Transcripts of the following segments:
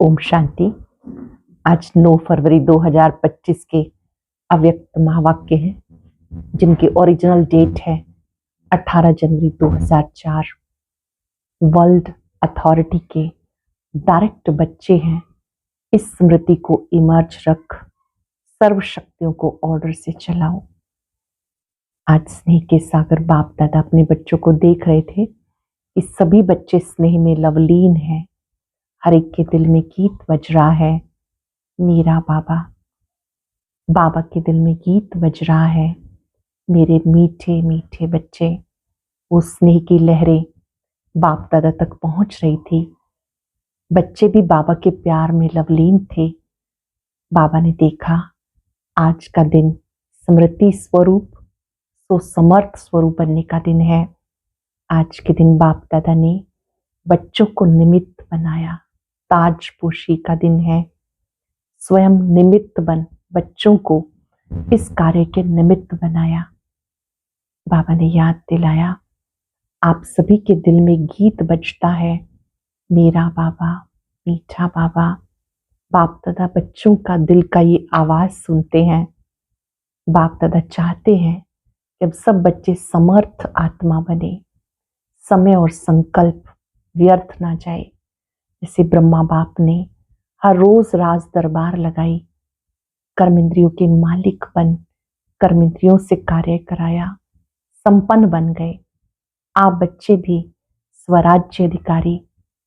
ओम शांति। आज 9 फरवरी 2025 के अव्यक्त महावाक्य हैं जिनकी ओरिजिनल डेट है 18 जनवरी 2004। वर्ल्ड अथॉरिटी के डायरेक्ट बच्चे हैं। इस स्मृति को इमर्ज रख सर्व शक्तियों को ऑर्डर से चलाओ। आज स्नेह के सागर बाप दादा अपने बच्चों को देख रहे थे। इस सभी बच्चे स्नेह में लवलीन हैं। हर एक के दिल में गीत बज रहा है, मेरा बाबा। बाबा के दिल में गीत बज रहा है, मेरे मीठे मीठे बच्चे। वो स्नेह की लहरें बाप दादा तक पहुंच रही थी। बच्चे भी बाबा के प्यार में लवलीन थे। बाबा ने देखा आज का दिन स्मृति स्वरूप सो समर्थ स्वरूप बनने का दिन है। आज के दिन बाप दादा ने बच्चों को निमित्त बनाया। ताजपोशी का दिन है। स्वयं निमित्त बन बच्चों को इस कार्य के निमित्त बनाया। बाबा ने याद दिलाया, आप सभी के दिल में गीत बजता है, मेरा बाबा, मीठा बाबा। बाप दादा बच्चों का दिल का ये आवाज सुनते हैं। बाप दादा चाहते हैं कि अब सब बच्चे समर्थ आत्मा बने, समय और संकल्प व्यर्थ ना जाए। जैसे ब्रह्मा बाप ने हर रोज राज दरबार लगाई, कर्मेंद्रियों के मालिक बन कर्मेंद्रियों से कार्य कराया, संपन्न बन गए। आप बच्चे भी स्वराज्य अधिकारी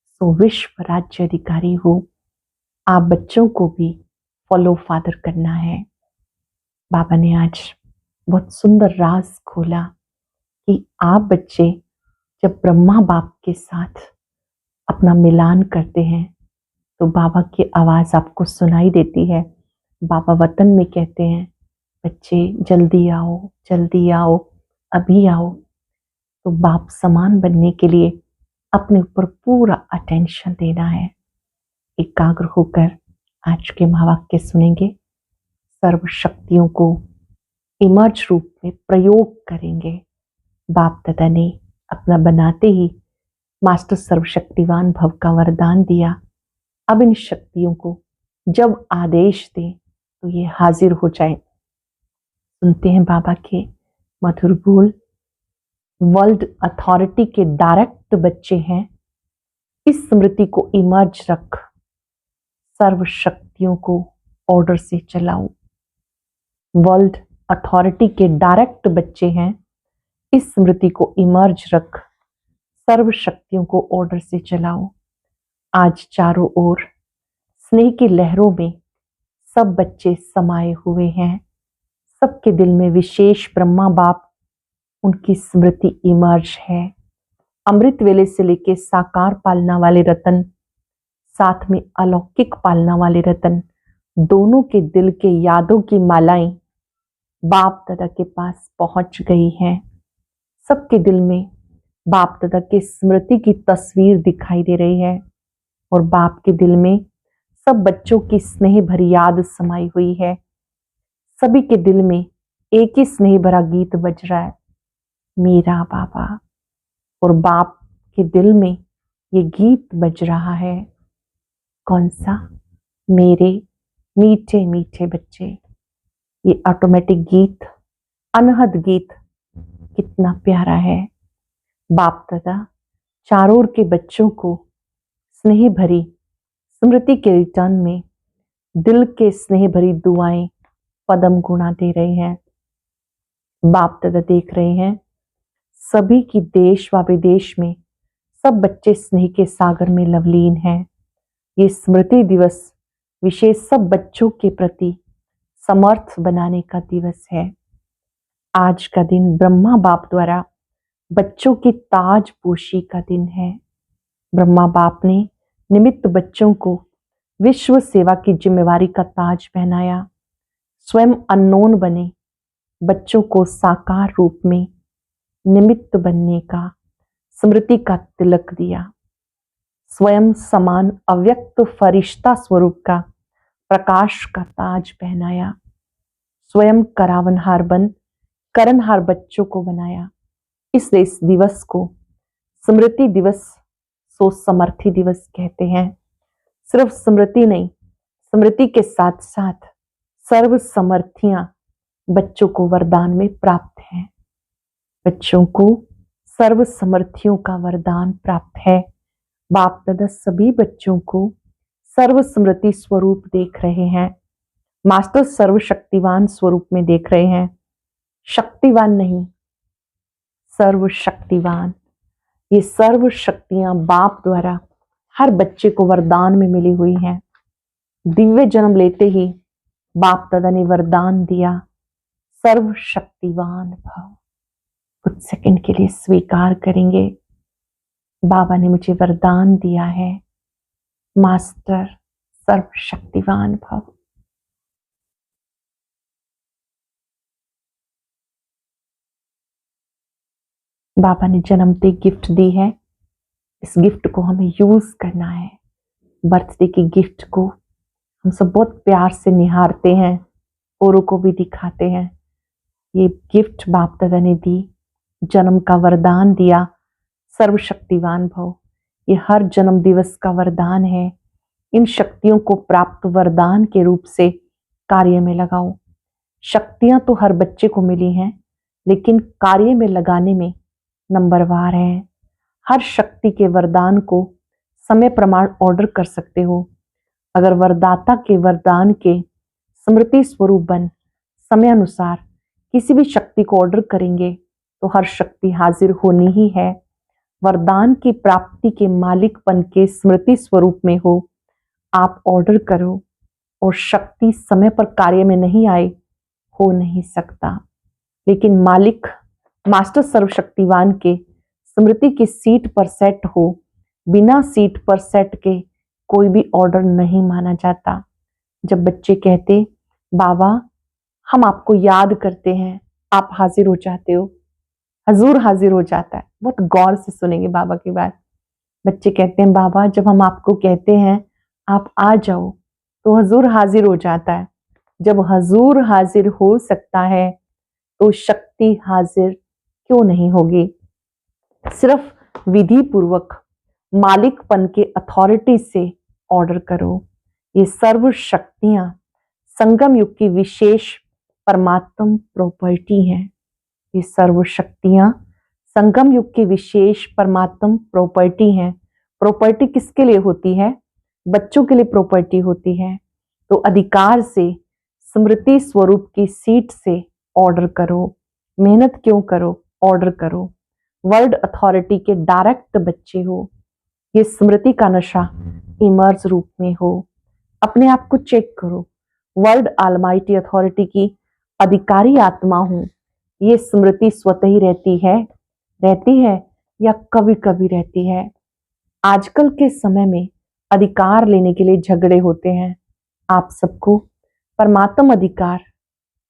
सो विश्व राज्य अधिकारी हो। आप बच्चों को भी फॉलो फादर करना है। बाबा ने आज बहुत सुंदर राज खोला कि आप बच्चे जब ब्रह्मा बाप के साथ अपना मिलान करते हैं तो बाबा की आवाज आपको सुनाई देती है। बाबा वतन में कहते हैं, बच्चे जल्दी आओ, जल्दी आओ, अभी आओ। तो बाप समान बनने के लिए अपने ऊपर पूरा अटेंशन देना है। एकाग्र होकर आज के महावाक्य सुनेंगे। सर्व शक्तियों को इमर्ज रूप में प्रयोग करेंगे। बाप दादा ने अपना बनाते ही मास्टर सर्वशक्तिवान भव का वरदान दिया। अब इन शक्तियों को जब आदेश दें तो ये हाजिर हो जाए। सुनते हैं बाबा के मधुर बोल। वर्ल्ड अथॉरिटी के डायरेक्ट बच्चे हैं। इस स्मृति को इमर्ज रख सर्व शक्तियों को ऑर्डर से चलाओ। वर्ल्ड अथॉरिटी के डायरेक्ट बच्चे हैं। इस स्मृति को इमर्ज रख सर्व शक्तियों को ऑर्डर से चलाओ। आज चारों ओर स्नेह की लहरों में सब बच्चे समाये हुए हैं। सबके दिल में विशेष ब्रह्मा बाप उनकी स्मृति इमर्ज है। अमृत वेले से लेके साकार पालना वाले रतन, साथ में अलौकिक पालना वाले रतन, दोनों के दिल के यादों की मालाएं बाप दादा के पास पहुंच गई हैं। सबके दिल में बाप दादा की स्मृति की तस्वीर दिखाई दे रही है और बाप के दिल में सब बच्चों की स्नेह भरी याद समाई हुई है। सभी के दिल में एक ही स्नेह भरा गीत बज रहा है, मेरा बाबा। और बाप के दिल में ये गीत बज रहा है, कौन सा? मेरे मीठे मीठे बच्चे। ये ऑटोमेटिक गीत, अनहद गीत कितना प्यारा है। बाप दादा चारों ओर के बच्चों को स्नेह भरी स्मृति के रिटर्न में दिल के स्नेह भरी दुआएं पदम गुणा दे रहे हैं। बाप दादा देख रहे हैं सभी की देश व विदेश में सब बच्चे स्नेह के सागर में लवलीन हैं। ये स्मृति दिवस विशेष सब बच्चों के प्रति समर्थ बनाने का दिवस है। आज का दिन ब्रह्मा बाप द्वारा बच्चों की ताजपोशी का दिन है। ब्रह्मा बाप ने निमित्त बच्चों को विश्व सेवा की जिम्मेवारी का ताज पहनाया। स्वयं अननोन बने बच्चों को साकार रूप में निमित्त बनने का स्मृति का तिलक दिया। स्वयं समान अव्यक्त फरिश्ता स्वरूप का प्रकाश का ताज पहनाया। स्वयं करावनहार बन करनहार बच्चों को बनाया। इसलिए इस दिवस को स्मृति दिवस सो समर्थी दिवस कहते हैं। सिर्फ स्मृति नहीं, स्मृति के साथ साथ सर्व समर्थियां बच्चों को वरदान में प्राप्त हैं। बच्चों को सर्व समर्थियों का वरदान प्राप्त है। बाप दादा सभी बच्चों को सर्व स्मृति स्वरूप देख रहे हैं। मास्टर सर्वशक्तिवान स्वरूप में देख रहे हैं। शक्तिवान नहीं, सर्वशक्तिवान। ये सर्व शक्तियां बाप द्वारा हर बच्चे को वरदान में मिली हुई हैं। दिव्य जन्म लेते ही बाप दादा ने वरदान दिया, सर्वशक्तिवान भव। कुछ सेकंड के लिए स्वीकार करेंगे, बाबा ने मुझे वरदान दिया है, मास्टर सर्वशक्तिवान भव। बाबा ने जन्मते गिफ्ट दी है, इस गिफ्ट को हमें यूज करना है। बर्थडे की गिफ्ट को हम सब बहुत प्यार से निहारते हैं, औरों को भी दिखाते हैं। ये गिफ्ट बाप दादा ने दी, जन्म का वरदान दिया, सर्वशक्तिवान भव। ये हर जन्म दिवस का वरदान है। इन शक्तियों को प्राप्त वरदान के रूप से कार्य में लगाओ। शक्तियां तो हर बच्चे को मिली हैं, लेकिन कार्य में लगाने में नंबरवार है। हर शक्ति के वरदान को समय प्रमाण ऑर्डर कर सकते हो। अगर वरदाता के वरदान के स्मृति स्वरूप बन समय अनुसार किसी भी शक्ति को ऑर्डर करेंगे तो हर शक्ति हाजिर होनी ही है। वरदान की प्राप्ति के मालिकपन के स्मृति स्वरूप में हो, आप ऑर्डर करो और शक्ति समय पर कार्य में नहीं आए, हो नहीं सकता। लेकिन मालिक मास्टर सर्वशक्तिवान के स्मृति की सीट पर सेट हो, बिना सीट पर सेट के कोई भी ऑर्डर नहीं माना जाता। जब बच्चे कहते बाबा हम आपको याद करते हैं, आप हाजिर हो जाते हो, हजूर हाजिर हो जाता है। बहुत गौर से सुनेंगे बाबा की बात। बच्चे कहते हैं बाबा जब हम आपको कहते हैं आप आ जाओ तो हजूर हाजिर हो जाता है। जब हजूर हाजिर हो सकता है तो शक्ति हाजिर क्यों नहीं होगी। सिर्फ विधि पूर्वक मालिकपन के अथॉरिटी से ऑर्डर करो। ये सर्व शक्तियां संगम युग की विशेष परमात्म प्रॉपर्टी हैं। ये सर्व शक्तियां संगम युग की विशेष परमात्म प्रॉपर्टी हैं। प्रॉपर्टी किसके लिए होती है? बच्चों के लिए प्रॉपर्टी होती है। तो अधिकार से स्मृति स्वरूप की सीट से ऑर्डर करो। मेहनत क्यों करो, ऑर्डर करो। वर्ल्ड अथॉरिटी के डायरेक्ट बच्चे हो। ये स्मृति का नशा इमर्ज रूप में हो। अपने आप को चेक करो। वर्ल्ड ऑलमाइटी अथॉरिटी की अधिकारी आत्मा हूं। ये स्मृति स्वतः ही रहती है या कभी कभी रहती है। आजकल के समय में अधिकार लेने के लिए झगड़े होते हैं। आप सबको परमात्म अधिकार,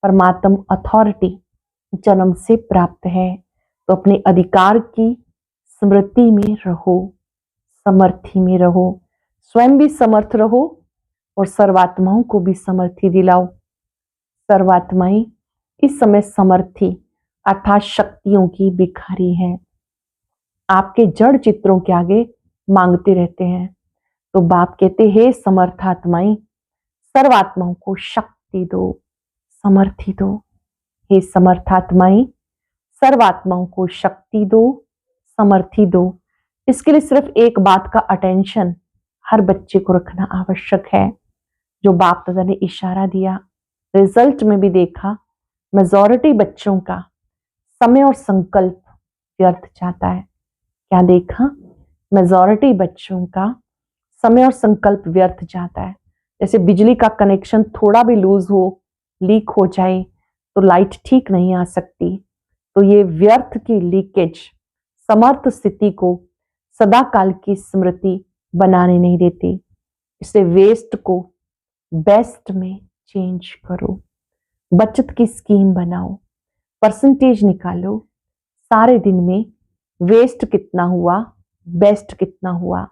परमात्म अथॉरिटी जन्म से प्राप्त है। तो अपने अधिकार की स्मृति में रहो, समर्थी में रहो। स्वयं भी समर्थ रहो और सर्वात्माओं को भी समर्थी दिलाओ। सर्वात्माएं इस समय समर्थी अर्थात शक्तियों की भिखारी हैं। आपके जड़ चित्रों के आगे मांगते रहते हैं। तो बाप कहते हे समर्थात्माएं, सर्वात्माओं को शक्ति दो, समर्थी दो। हे समर्थात्माएं, सर्वात्माओं को शक्ति दो, समर्थी दो। इसके लिए सिर्फ एक बात का अटेंशन हर बच्चे को रखना आवश्यक है। जो बाप दादा ने इशारा दिया, रिजल्ट में भी देखा, मेजॉरिटी बच्चों का समय और संकल्प व्यर्थ जाता है। क्या देखा? मेजॉरिटी बच्चों का समय और संकल्प व्यर्थ जाता है। जैसे बिजली का कनेक्शन थोड़ा भी लूज हो, लीक हो जाए तो लाइट ठीक नहीं आ सकती। तो ये व्यर्थ की लीकेज समर्थ स्थिति को सदा काल की स्मृति बनाने नहीं देती। इसे वेस्ट को बेस्ट में चेंज करो। बचत की स्कीम बनाओ, परसेंटेज निकालो। सारे दिन में वेस्ट कितना हुआ, बेस्ट कितना हुआ।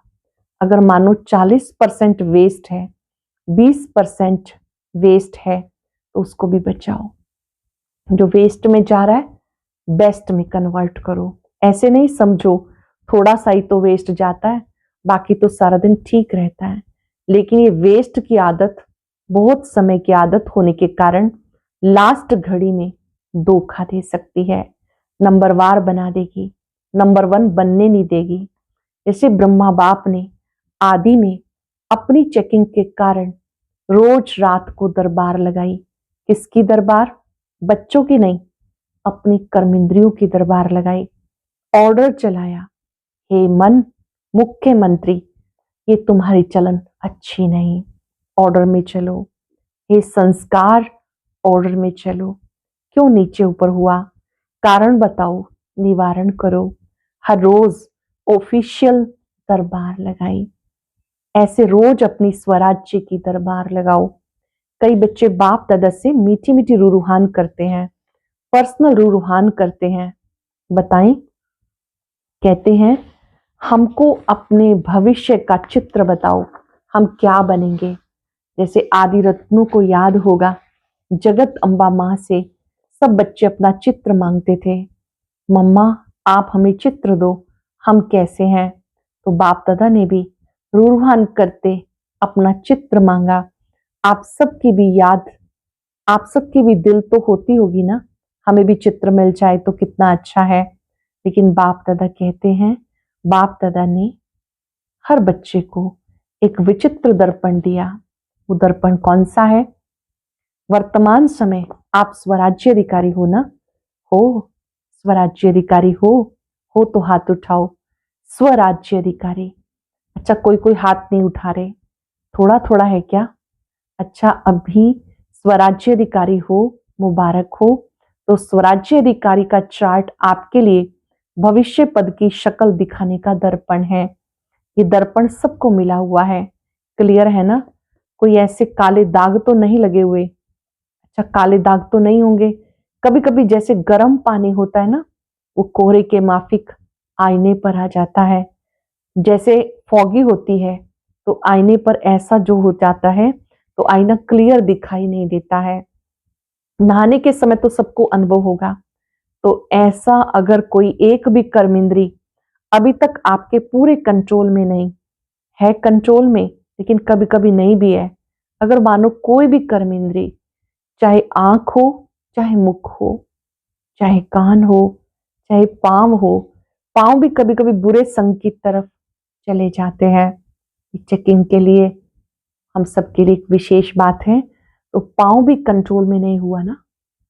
अगर मानो 40% वेस्ट है, 20% वेस्ट है, तो उसको भी बचाओ। जो वेस्ट में जा रहा है बेस्ट में कन्वर्ट करो। ऐसे नहीं समझो थोड़ा सा ही तो वेस्ट जाता है, बाकी तो सारा दिन ठीक रहता है। लेकिन ये वेस्ट की आदत, बहुत समय की आदत होने के कारण लास्ट घड़ी में धोखा दे सकती है, नंबरवार बना देगी, नंबर 1 बनने नहीं देगी। जैसे ब्रह्मा बाप ने आदि में अपनी चेकिंग के कारण रोज रात को दरबार लगाई। किसकी दरबार? बच्चों की नहीं, अपनी कर्मेंद्रियों की दरबार लगाई। ऑर्डर चलाया, हे मन मुख्यमंत्री, ये तुम्हारी चलन अच्छी नहीं, ऑर्डर में चलो। हे संस्कार, ऑर्डर में चलो। क्यों नीचे ऊपर हुआ? कारण बताओ, निवारण करो। हर रोज ऑफिशियल दरबार लगाई। ऐसे रोज अपनी स्वराज्य की दरबार लगाओ। कई बच्चे बाप दादा से मीठी मीठी रूहान करते हैं, पर्सनल रूहान करते हैं। बताएं, कहते हैं हमको अपने भविष्य का चित्र बताओ, हम क्या बनेंगे। जैसे आदि रत्नों को याद होगा, जगत अम्बा माँ से सब बच्चे अपना चित्र मांगते थे। मम्मा आप हमें चित्र दो, हम कैसे हैं। तो बाप दादा ने भी रूहान करते अपना चित्र मांगा। आप सबकी भी याद, आप सबकी भी दिल तो होती होगी ना, हमें भी चित्र मिल जाए तो कितना अच्छा है। लेकिन बाप दादा कहते हैं, बाप दादा ने हर बच्चे को एक विचित्र दर्पण दिया। वो दर्पण कौन सा है? वर्तमान समय आप स्वराज्य अधिकारी हो ना? हो, स्वराज्य अधिकारी हो तो हाथ उठाओ। स्वराज्य अधिकारी। अच्छा, कोई कोई हाथ नहीं उठा रहे, थोड़ा थोड़ा है क्या? अच्छा, अभी स्वराज्य अधिकारी हो, मुबारक हो। तो स्वराज्य अधिकारी का चार्ट आपके लिए भविष्य पद की शक्ल दिखाने का दर्पण है। ये दर्पण सबको मिला हुआ है, क्लियर है ना? कोई ऐसे काले दाग तो नहीं लगे हुए? अच्छा, काले दाग तो नहीं होंगे। कभी कभी जैसे गर्म पानी होता है ना, वो कोहरे के माफिक आईने पर आ जाता है। जैसे फॉगी होती है तो आईने पर ऐसा जो हो जाता है तो आईना क्लियर दिखाई नहीं देता है। नहाने के समय तो सबको अनुभव होगा। तो ऐसा अगर कोई एक भी कर्मेंद्री अभी तक आपके पूरे कंट्रोल में नहीं है, कंट्रोल में लेकिन कभी कभी नहीं भी है, अगर मानो कोई भी कर्मेंद्री, चाहे आंख हो, चाहे मुख हो, चाहे कान हो, चाहे पांव हो, पांव भी कभी कभी बुरे संग की तरफ चले जाते हैं। चेकिंग के लिए हम सबके लिए एक विशेष बात है। तो पांव भी कंट्रोल में नहीं हुआ ना,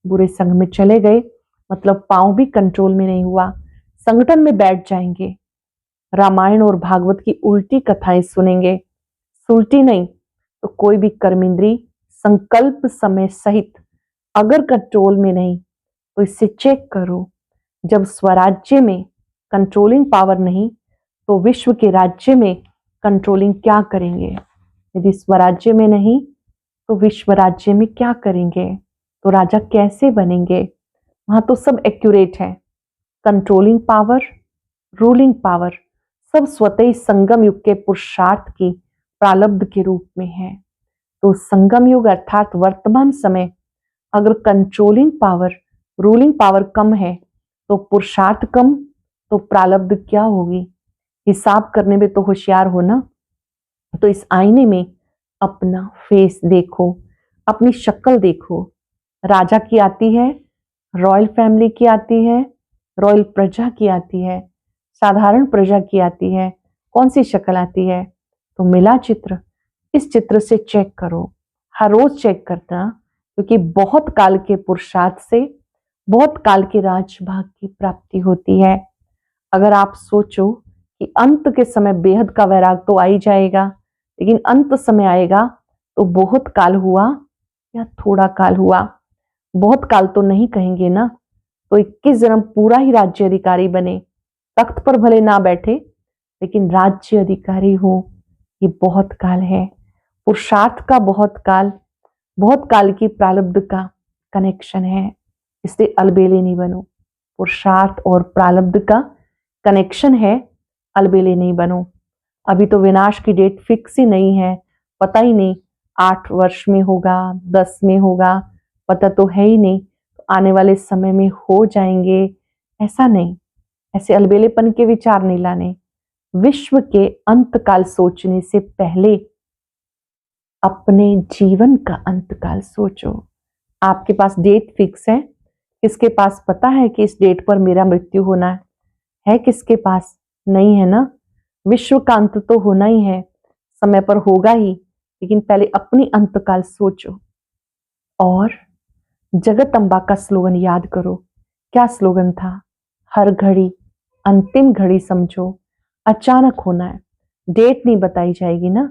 बुरे संग में चले गए, मतलब पांव भी कंट्रोल में नहीं हुआ, संगठन में बैठ जाएंगे, रामायण और भागवत की उल्टी कथाएं सुनेंगे। सुलटी नहीं तो कोई भी कर्मेंद्री संकल्प समय सहित अगर कंट्रोल में नहीं तो इससे चेक करो। जब स्वराज्य में कंट्रोलिंग पावर नहीं तो विश्व के राज्य में कंट्रोलिंग क्या करेंगे। यदि स्वराज्य में नहीं तो विश्व राज्य में क्या करेंगे, तो राजा कैसे बनेंगे। वहां तो सब एक्यूरेट है, कंट्रोलिंग पावर, रूलिंग पावर सब स्वतः ही संगम युग के पुरुषार्थ की प्रालब्ध के रूप में है। तो संगम युग अर्थात वर्तमान समय अगर कंट्रोलिंग पावर, रूलिंग पावर कम है तो पुरुषार्थ कम, तो प्रालब्ध क्या होगी। हिसाब करने में तो होशियार हो ना। तो इस आईने में अपना फेस देखो, अपनी शक्ल देखो। राजा की आती है, रॉयल फैमिली की आती है, रॉयल प्रजा की आती है, साधारण प्रजा की आती है, कौन सी शक्ल आती है। तो मिला चित्र, इस चित्र से चेक करो, हर रोज चेक करना, क्योंकि बहुत काल के पुरुषार्थ से बहुत काल के राजभाग की प्राप्ति होती है। अगर आप सोचो कि अंत के समय बेहद का वैराग तो आ ही जाएगा, लेकिन अंत समय आएगा तो बहुत काल हुआ या थोड़ा काल हुआ, बहुत काल तो नहीं कहेंगे ना। तो 21 जन्म पूरा ही राज्य अधिकारी बने, तख्त पर भले ना बैठे लेकिन राज्य अधिकारी हो, ये बहुत काल है। पुरुषार्थ का बहुत काल की प्रारब्ध का कनेक्शन है, इसलिए अलबेले नहीं बनो। पुरुषार्थ और प्रारब्ध का कनेक्शन है, अलबेले नहीं बनो। अभी तो विनाश की डेट फिक्स ही नहीं है, पता ही नहीं 8 वर्ष में होगा, 10 में होगा, पता तो है ही नहीं। तो आने वाले समय में हो जाएंगे, ऐसा नहीं। ऐसे अलबेलेपन के विचार नहीं लाने। विश्व के अंत काल सोचने से पहले अपने जीवन का अंतकाल सोचो। आपके पास डेट फिक्स है? किसके पास पता है कि इस डेट पर मेरा मृत्यु होना है? किसके पास? नहीं है ना। विश्व का अंत तो होना ही है, समय पर होगा ही, लेकिन पहले अपनी अंतकाल सोचो। और जगत अम्बा का स्लोगन याद करो। क्या स्लोगन था? हर घड़ी अंतिम घड़ी समझो, अचानक होना है। डेट नहीं बताई जाएगी ना,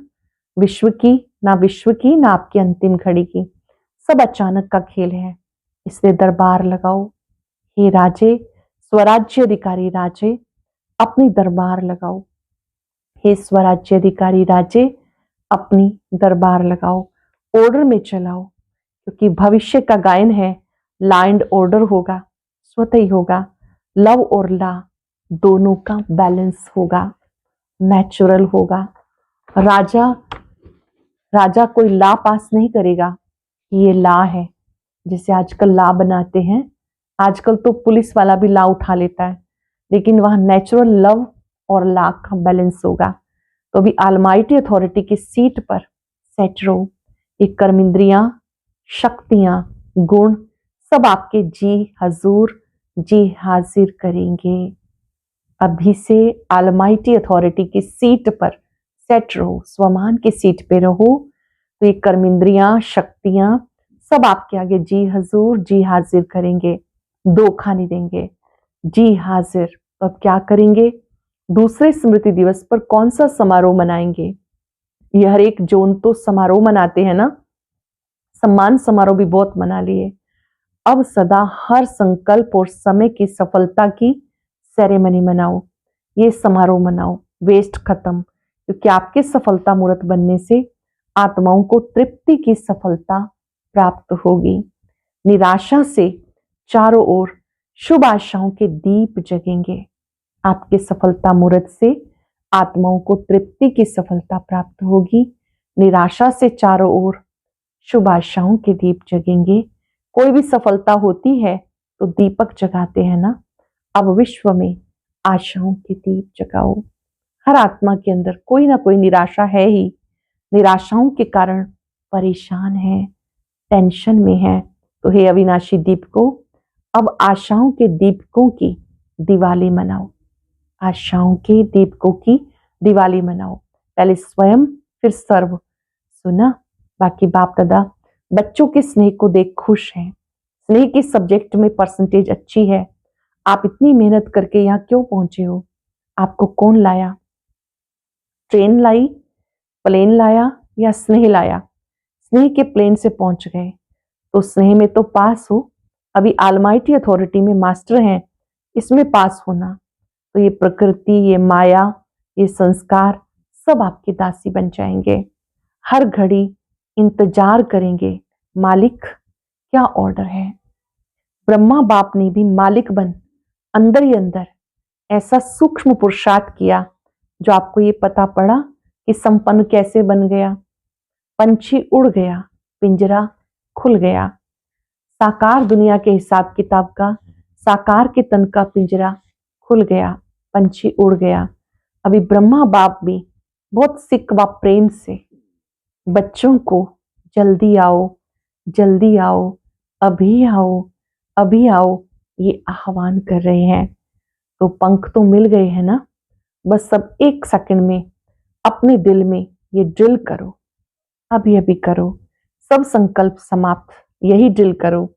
विश्व की ना विश्व की ना आपकी अंतिम घड़ी की, सब अचानक का खेल है। इसलिए दरबार लगाओ। हे राजे, स्वराज्य अधिकारी राजे, अपनी दरबार लगाओ। हे स्वराज्य अधिकारी राजे, अपनी दरबार लगाओ। ऑर्डर में चलाओ, क्योंकि भविष्य का गायन है। लॉ एंड ऑर्डर होगा, स्वतः ही होगा। लव और लॉ दोनों का बैलेंस होगा, नेचुरल होगा। राजा राजा कोई लॉ पास नहीं करेगा कि ये लॉ है, जैसे आजकल लॉ बनाते हैं। आजकल तो पुलिस वाला भी लॉ उठा लेता है, लेकिन वहां नेचुरल लव और लॉ का बैलेंस होगा। तो अभी आलमाइटी अथॉरिटी की सीट पर सेट रहो। ये कर्मेंद्रियां, शक्तियां, गुण सब आपके जी हजूर, जी हाजिर करेंगे। अभी से आलमाइटी अथॉरिटी की सीट पर सेट रहो, स्वमान की सीट पे रहो। तो ये कर्मेंद्रियां, शक्तियां सब आपके आगे जी हजूर, जी हाजिर करेंगे, धोखा नहीं देंगे। जी हाजिर। तो अब क्या करेंगे? दूसरे स्मृति दिवस पर कौन सा समारोह मनाएंगे? ये हर एक जोन तो समारोह मनाते हैं ना, सम्मान समारोह भी बहुत मना लिए। अब सदा हर संकल्प और समय की सफलता की सेरेमनी मनाओ, ये समारोह मनाओ। वेस्ट खत्म, क्योंकि आपके सफलता मूर्त बनने से आत्माओं को तृप्ति की सफलता प्राप्त होगी। निराशा से चारों ओर शुभ आशाओं के दीप जगेंगे। आपके सफलता मूर्त से आत्माओं को तृप्ति की सफलता प्राप्त होगी। निराशा से चारों ओर शुभ आशाओं के दीप जगेंगे। कोई भी सफलता होती है तो दीपक जगाते हैं ना। अब विश्व में आशाओं के दीप जगाओ। हर आत्मा के अंदर कोई ना कोई निराशा है ही, निराशाओं के कारण परेशान है, टेंशन में है। तो हे अविनाशी दीपकों, अब आशाओं के दीपकों की दिवाली मनाओ। आशाओं के दीपकों की दिवाली मनाओ। पहले स्वयं फिर सर्व। सुना? बाकी बाप दादा बच्चों के स्नेह को देख खुश हैं। स्नेह के सब्जेक्ट में परसेंटेज अच्छी है। आप इतनी मेहनत करके यहाँ क्यों पहुंचे हो? आपको कौन लाया? ट्रेन लाई, प्लेन लाया या स्नेह लाया? स्नेह के प्लेन से पहुंच गए तो स्नेह में तो पास हो। अभी आलमाइटी अथॉरिटी में मास्टर हैं, इसमें पास होना। तो ये प्रकृति, ये माया, ये संस्कार सब आपके दासी बन जाएंगे। हर घड़ी इंतजार करेंगे, मालिक क्या ऑर्डर है। ब्रह्मा बाप ने भी मालिक बन अंदर ही अंदर ऐसा सूक्ष्म पुरुषार्थ किया, जो आपको ये पता पड़ा कि संपन्न कैसे बन गया। पंछी उड़ गया, पिंजरा खुल गया। साकार दुनिया के हिसाब किताब का, साकार के तन का पिंजरा खुल गया, पंछी उड़ गया। अभी ब्रह्मा बाप भी बहुत सिक व प्रेम से बच्चों को जल्दी आओ, जल्दी आओ, अभी आओ, अभी आओ, ये आह्वान कर रहे हैं। तो पंख तो मिल गए हैं ना, बस सब एक सेकंड में अपने दिल में ये ड्रिल करो, अभी अभी करो। सब संकल्प समाप्त, यही ड्रिल करो।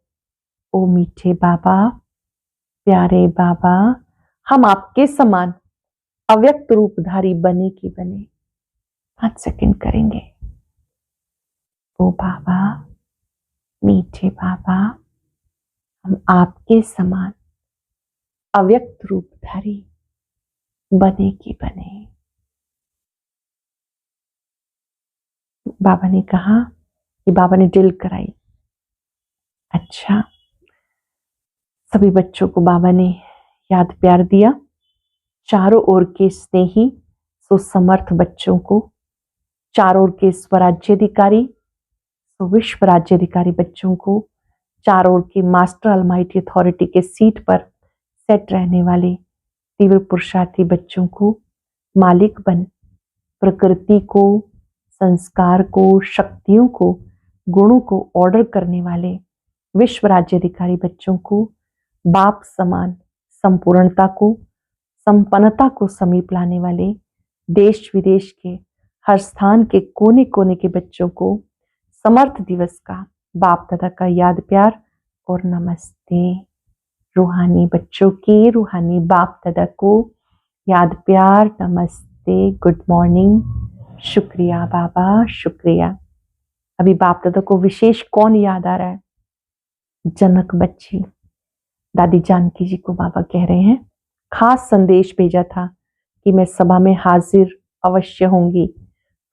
ओ मीठे बाबा, प्यारे बाबा, हम आपके समान अव्यक्त रूपधारी बने की बने। 5 सेकंड करेंगे। ओ बाबा, मीठे बाबा, हम आपके समान अव्यक्त रूपधारी बने की बने। बाबा ने कहा कि बाबा ने ड्रिल कराई। अच्छा, सभी बच्चों को बाबा ने याद प्यार दिया। चारों ओर के स्नेही सुसमर्थ बच्चों को, चारों ओर के स्वराज्याधिकारी विश्व राज्याधिकारी बच्चों को, चारों ओर के मास्टर अलमाइटी अथॉरिटी के सीट पर सेट रहने वाले तीव्र पुरुषार्थी बच्चों को मालिक बन प्रकृति को, संस्कार को, शक्तियों को, गुणों को ऑर्डर करने वाले विश्व राज्याधिकारी बच्चों को, बाप समान संपूर्णता को, संपन्नता को समीप लाने वाले देश विदेश के हर स्थान के कोने कोने के बच्चों को समर्थ दिवस का बाप दादा का याद प्यार और नमस्ते। रूहानी बच्चों की रूहानी बाप दादा को याद प्यार, नमस्ते, गुड मॉर्निंग, शुक्रिया बाबा, शुक्रिया। अभी बाप दादा को विशेष कौन याद आ रहा है? जनक बच्ची दादी जानकी जी को बाबा कह रहे हैं, खास संदेश भेजा था कि मैं सभा में हाजिर अवश्य होंगी।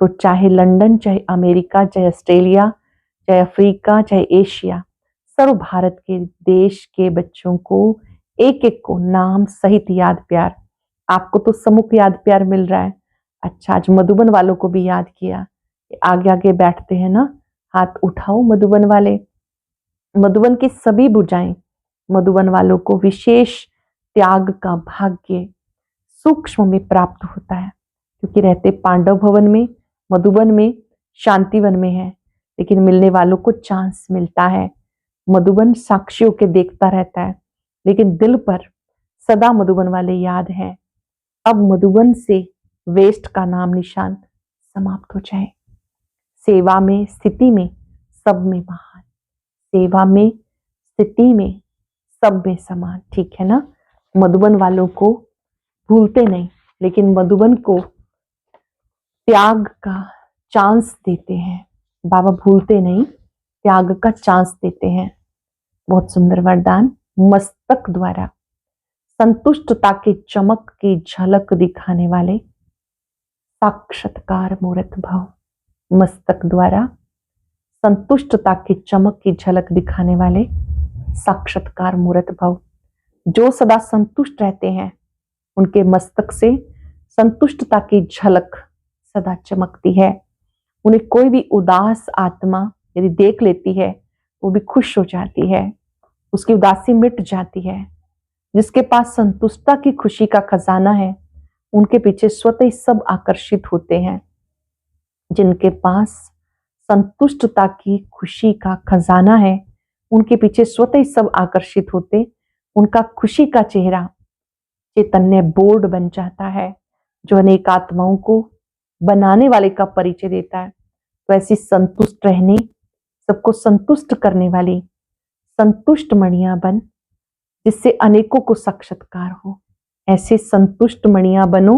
तो चाहे लंदन, चाहे अमेरिका, चाहे ऑस्ट्रेलिया, चाहे अफ्रीका, चाहे एशिया, सर्व भारत के देश के बच्चों को एक एक को नाम सहित याद प्यार। आपको तो सम्मुख याद प्यार मिल रहा है। अच्छा, आज मधुबन वालों को भी याद किया। आगे आगे बैठते हैं ना, हाथ उठाओ मधुबन वाले। मधुबन की सभी भुजाएं मधुबन वालों को विशेष त्याग का भाग्य सूक्ष्म में प्राप्त होता है, क्योंकि रहते पांडव भवन में, मधुबन में, शांतिवन में है, लेकिन मिलने वालों को चांस मिलता है। मधुबन साक्षियों के देखता रहता है, लेकिन दिल पर सदा मधुबन वाले याद हैं। अब मधुबन से वेस्ट का नाम निशान समाप्त हो जाए। सेवा में, स्थिति में, सब में महान, सेवा में, स्थिति में, सब में समान, ठीक है ना। मधुबन वालों को भूलते नहीं, लेकिन मधुबन को त्याग का चांस देते हैं। बाबा भूलते नहीं, त्याग का चांस देते हैं। बहुत सुंदर वरदान। मस्तक द्वारा संतुष्टता की चमक की झलक दिखाने वाले साक्षात्कार मूर्त भव। मस्तक द्वारा संतुष्टता की चमक की झलक दिखाने वाले साक्षात्कार मूर्त भव। जो सदा संतुष्ट रहते हैं, उनके मस्तक से संतुष्टता की झलक सदा चमकती है। उन्हें कोई भी उदास आत्मा यदि देख लेती है, वो भी खुश हो जाती है, उसकी उदासी मिट जाती है। जिसके पास संतुष्टता की खुशी का खजाना है, उनके पीछे स्वतः ही सब आकर्षित होते हैं। जिनके पास संतुष्टता की खुशी का खजाना है, उनके पीछे स्वतः ही सब आकर्षित होते। उनका खुशी का चेहरा चैतन्य बोर्ड बन जाता है, जो अनेक आत्माओं को बनाने वाले का परिचय देता है। तो ऐसी संतुष्ट रहने, सबको संतुष्ट करने वाली संतुष्ट मणियां बन, जिससे अनेकों को साक्षात्कार हो। ऐसे संतुष्ट मणियां बनो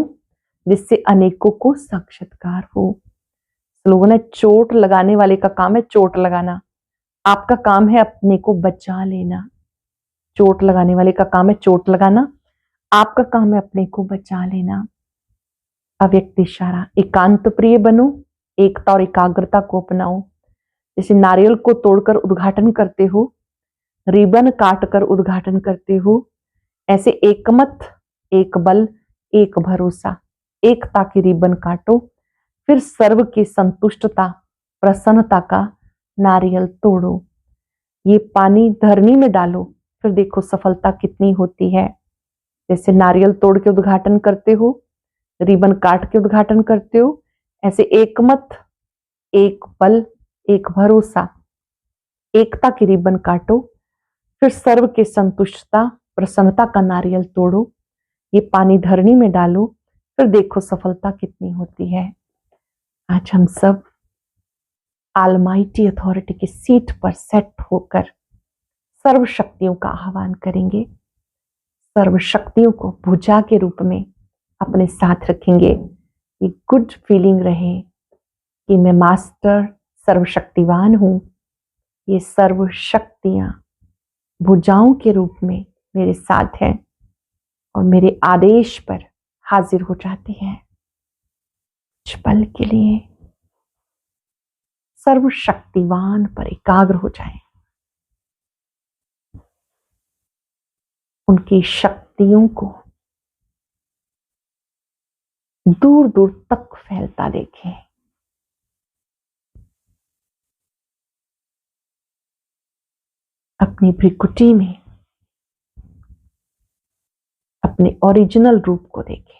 जिससे अनेकों को साक्षात्कार हो। लोगों ने चोट लगाने वाले का काम है चोट लगाना, आपका काम है अपने को बचा लेना। चोट लगाने वाले का काम है चोट लगाना, आपका काम है अपने को बचा लेना। अव्यक्त इशारा, एकांत प्रिय बनो, एकता और एकाग्रता को अपनाओ। जैसे नारियल को तोड़कर उद्घाटन करते हो, रिबन काटकर उद्घाटन करते हो, ऐसे एकमत, एक बल, एक भरोसा, एकता की रिबन काटो, फिर सर्व की संतुष्टता, प्रसन्नता का नारियल तोड़ो। ये पानी धरनी में डालो, फिर देखो सफलता कितनी होती है। जैसे नारियल तोड़ के उद्घाटन करते हो, रिबन काट के उद्घाटन करते हो, ऐसे एकमत, एक बल, एक भरोसा, एकता की रिबन काटो, फिर सर्व के संतुष्टता, प्रसन्नता का नारियल तोड़ो। ये पानी धरनी में डालो, फिर देखो सफलता कितनी होती है। आज हम सब ऑलमाइटी अथॉरिटी की सीट पर सेट होकर सर्व शक्तियों का आह्वान करेंगे। सर्व शक्तियों को भुजा के रूप में अपने साथ रखेंगे। ये गुड फीलिंग रहे कि मैं मास्टर सर्वशक्तिवान हूं। ये सर्व शक्तियां भुजाओं के रूप में मेरे साथ हैं और मेरे आदेश पर हाजिर हो जाती हैं। कुछ पल के लिए सर्वशक्तिवान पर एकाग्र हो जाएं। उनकी शक्तियों को दूर दूर तक फैलता देखें। अपनी भ्रिकुटी में अपने ओरिजिनल रूप को देखें।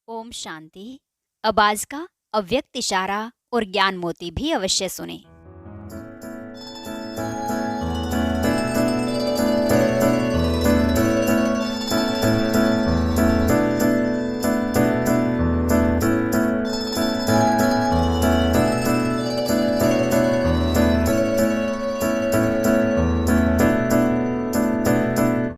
ओम शांति। अब आज का अव्यक्त इशारा और ज्ञान मोती भी अवश्य सुने।